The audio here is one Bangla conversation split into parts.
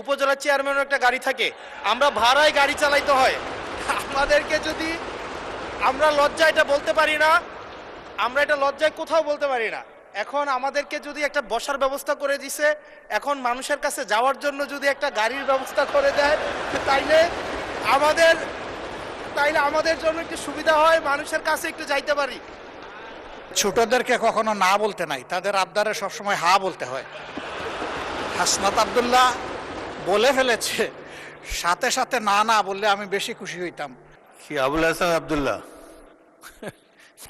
উপজেলা চেয়ারম্যানের একটা গাড়ি থাকে, আমরা ভাড়ায় গাড়ি চালাইতে হয়। আমাদেরকে যদি আমরা লজ্জায় এটা বলতে পারি না, আমরা এটা লজ্জায় কোথাও বলতে পারি না। এখন আমাদেরকে যদি একটা বসার ব্যবস্থা করে দিছে, এখন মানুষের কাছে যাওয়ার জন্য যদি একটা গাড়ির ব্যবস্থা করে দেয়, তাইলে আমাদের আমাদের জন্য একটু সুবিধা হয়, মানুষের কাছে একটু যাইতে পারি। ছোটদেরকে কখনো না বলতে নাই, তাদের আবদারে সবসময় হা বলতে হয়। হাসনাত আব্দুল্লাহ বলে ফেলেছে, সাথে সাথে না না বললে আমি বেশি খুশি হইতাম। কি আবুল হাসান আব্দুল্লাহ,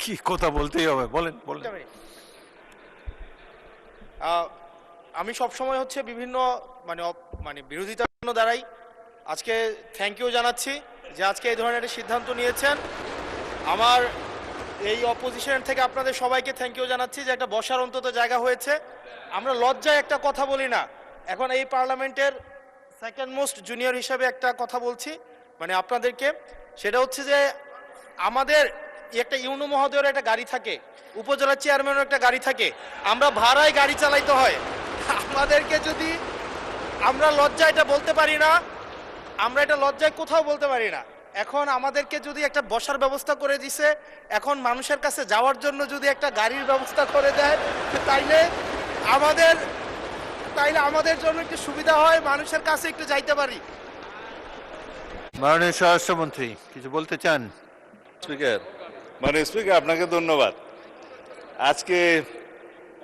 কি কথা বলতেই হবে, বলেন বলেন। আমি সবসময় হচ্ছে বিভিন্ন মানে বিরোধিতার জন্য দাঁড়াই। আজকে থ্যাংক ইউ জানাচ্ছি যে আজকে এই ধরনের একটা সিদ্ধান্ত নিয়েছেন। আমার এই অপোজিশন থেকে আপনাদের সবাইকে থ্যাংক ইউ জানাচ্ছি যে একটা বসার অন্তত জায়গা হয়েছে। আমরা লজ্জায় একটা কথা বলি না। এখন এই পার্লামেন্টের সেকেন্ড মোস্ট জুনিয়র হিসেবে একটা কথা বলছি মানে আপনাদেরকে, সেটা হচ্ছে যে আমাদের একটা ইউনো মহোদয়ের একটা গাড়ি থাকে, উপজেলা চেয়ারম্যানের একটা গাড়ি থাকে, আমরা ভাড়ায় গাড়ি চালাইতে হয়। আমাদেরকে যদি আমরা লজ্জায় এটা বলতে পারি না, আমরা এটা লজ্জায় কোথাও বলতে পারি না। এখন আমাদেরকে যদি একটা বসার ব্যবস্থা করে দিছে, এখন মানুষের কাছে যাওয়ার জন্য যদি একটা গাড়ির ব্যবস্থা করে দেয়, তাইলে আমাদের জন্য একটু সুবিধা হয়, মানুষের কাছে একটু যাইতে পারি। মাননীয় স্বরাষ্ট্রমন্ত্রী কিছু বলতে চান? স্পিকার, মাননীয় স্পিকার, আপনাকে ধন্যবাদ। আজকে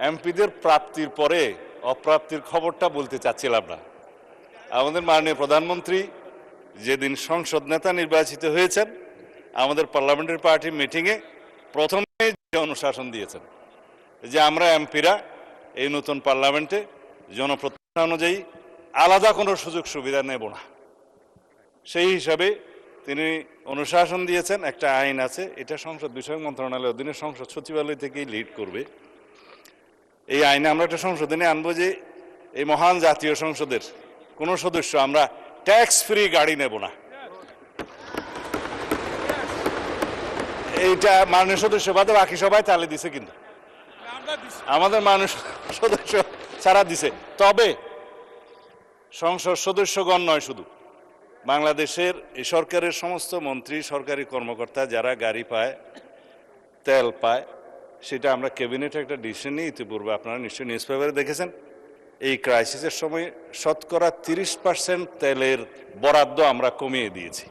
এমপিদের প্রাপ্তির পরে অপ্রাপ্তির খবরটা বলতে চাচ্ছিলাম না। আমাদের মাননীয় প্রধানমন্ত্রী যেদিন সংসদ নেতা নির্বাচিত হয়েছেন, আমাদের পার্লামেন্টারি পার্টি মিটিংয়ে প্রথমে যে অনুশাসন দিয়েছেন যে আমরা এমপিরা এই নতুন পার্লামেন্টে জনপ্রতিনিধি অনুযায়ী আলাদা কোনো সুযোগ সুবিধা নেব না। সেই হিসাবে তিনি অনুশাসন দিয়েছেন। একটা আইন আছে, এটা সংসদ বিষয়ক মন্ত্রণালয়ের অধীনে সংসদ সচিবালয় থেকেই লিড করবে। এই আইনে আমরা একটা সংশোধনী আনবো যে এই মহান জাতীয় সংসদের কোনো সদস্য আমরা ট্যাক্স ফ্রি গাড়ি নেব না। এইটা মাননীয় সদস্য বাদে বাকি সবাই তালে দিছে, কিন্তু আমাদের মাননীয় সদস্য ছাড়া দিছে। তবে সংসদ সদস্যগণ নয়, শুধু বাংলাদেশের এই সরকারের সমস্ত মন্ত্রী, সরকারি কর্মকর্তা যারা গাড়ি পায়, তেল পায়, সেটা আমরা ক্যাবিনেটে একটা ডিসিশন নিয়ে ইতিপূর্বে আপনারা নিশ্চয়ই নিউজ পেপারে দেখেছেন, এই ক্রাইসিসের সময় শতকরা 30% তেলের বরাদ্দ আমরা কমিয়ে দিয়েছি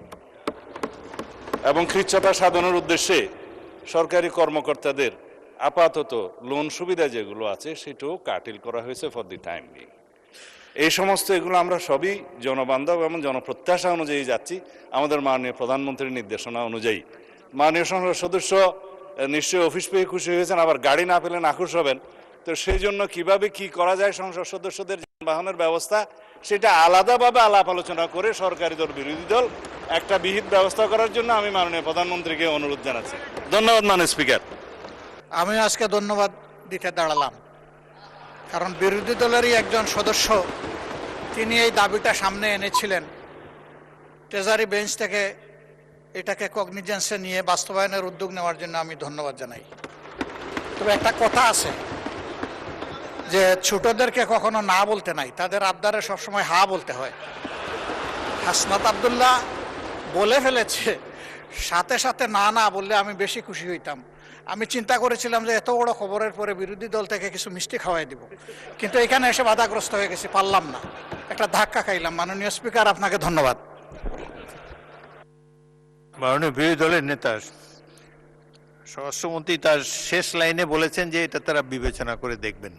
এবং কৃচ্ছ্রতা সাধনের উদ্দেশ্যে সরকারি কর্মকর্তাদের আপাতত লোন সুবিধা যেগুলো আছে সেটাও কাটিল করা হয়েছে ফর দি টাইম বিং। এই সমস্ত এগুলো আমরা সবই জনবান্ধব এবং জনপ্রত্যাশা অনুযায়ী যাচ্ছি, আমাদের মাননীয় প্রধানমন্ত্রীর নির্দেশনা অনুযায়ী। মাননীয় সংসদ সদস্য নিশ্চয়ই অফিস পেয়ে খুশি হয়েছেন, আবার গাড়ি না পেলে নাখুশ হবেন। তো সেই জন্য কিভাবে কি করা যায় সংসদ সদস্যদের যানবাহনের ব্যবস্থা, সেটা আলাদাভাবে আলাপ আলোচনা করে সরকারি দল বিরোধী দল একটা বিহিত ব্যবস্থা করার জন্য আমি মাননীয় প্রধানমন্ত্রীকে অনুরোধ জানাচ্ছি। ধন্যবাদ মাননীয় স্পিকার। আমি আজকে ধন্যবাদ দিতে দাঁড়ালাম, কারণ বিরোধী দলেরই একজন সদস্য তিনি এই দাবিটা সামনে এনেছিলেন। ট্রেজারি বেঞ্চ থেকে এটাকে কগনিজেন্সে নিয়ে বাস্তবায়নের উদ্যোগ নেওয়ার জন্য আমি ধন্যবাদ জানাই। তবে একটা কথা আছে যে ছোটদেরকে কখনো না বলতে নাই, তাদের আবদারে সবসময় হা বলতে হয়। হাসনাত আব্দুল্লাহ বলে ফেলেছে, সাথে সাথে না না বললে আমি বেশি খুশি হইতাম। আমি চিন্তা করেছিলাম যে এত বড় খবরের পরে বিরোধী দল থেকে কিছু মিষ্টি খাওয়াই দিব, কিন্তু এখানে এসে বাধাগ্রস্ত হয়ে গেছি, পারলাম না, একটা ধাক্কা খাইলাম। মাননীয় স্পিকার, আপনাকে ধন্যবাদ। মাননীয় বিরোধী দলের নেতা স্বরাষ্ট্রমন্ত্রী তার শেষ লাইনে বলেছেন যে এটা তারা বিবেচনা করে দেখবেন।